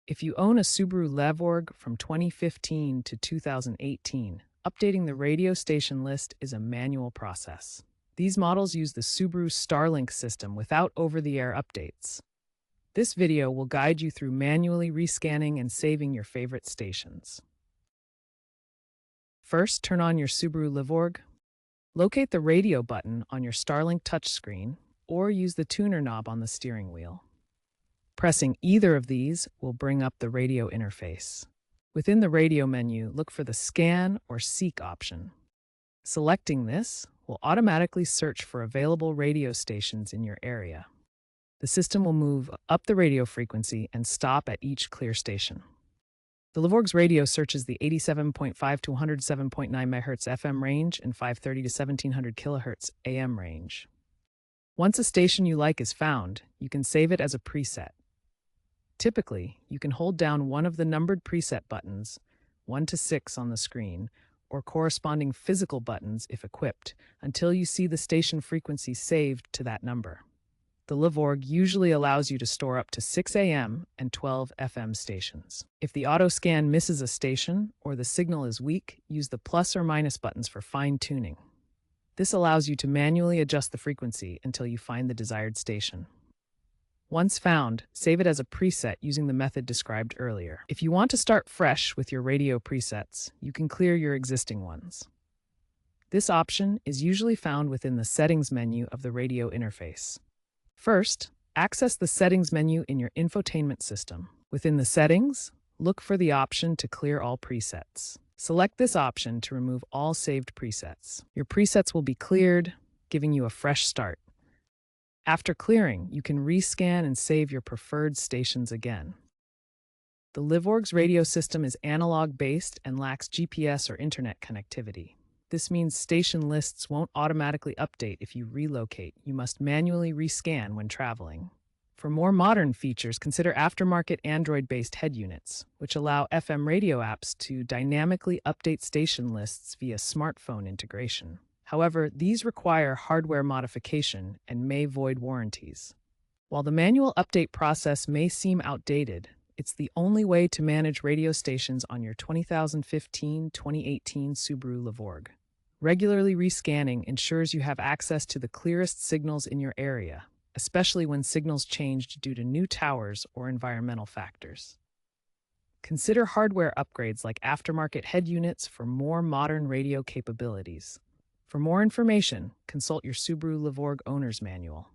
If you own a Subaru Levorg from 2015 to 2018, updating the radio station list is a manual process. These models use the Subaru Starlink system without over-the-air updates. This video will guide you through manually rescanning and saving your favorite stations. First, turn on your Subaru Levorg. Locate the radio button on your Starlink touchscreen or use the tuner knob on the steering wheel. Pressing either of these will bring up the radio interface. Within the radio menu, look for the Scan or Seek option. Selecting this will automatically search for available radio stations in your area. The system will move up the radio frequency and stop at each clear station. The Levorg's radio searches the 87.5 to 107.9 MHz FM range and 530 to 1700 kHz AM range. Once a station you like is found, you can save it as a preset. Typically, you can hold down one of the numbered preset buttons, 1 to 6 on the screen, or corresponding physical buttons if equipped, until you see the station frequency saved to that number. The Levorg usually allows you to store up to 6 AM and 12 FM stations. If the auto scan misses a station or the signal is weak, use the plus or minus buttons for fine-tuning. This allows you to manually adjust the frequency until you find the desired station. Once found, save it as a preset using the method described earlier. If you want to start fresh with your radio presets, you can clear your existing ones. This option is usually found within the Settings menu of the radio interface. First, access the Settings menu in your infotainment system. Within the Settings, look for the option to clear all presets. Select this option to remove all saved presets. Your presets will be cleared, giving you a fresh start. After clearing, you can rescan and save your preferred stations again. The Levorg's radio system is analog-based and lacks GPS or internet connectivity. This means station lists won't automatically update if you relocate. You must manually rescan when traveling. For more modern features, consider aftermarket Android-based head units, which allow FM radio apps to dynamically update station lists via smartphone integration. However, these require hardware modification and may void warranties. While the manual update process may seem outdated, it's the only way to manage radio stations on your 2015-2018 Subaru Levorg. Regularly rescanning ensures you have access to the clearest signals in your area, especially when signals changed due to new towers or environmental factors. Consider hardware upgrades like aftermarket head units for more modern radio capabilities. For more information, consult your Subaru Levorg Owner's Manual.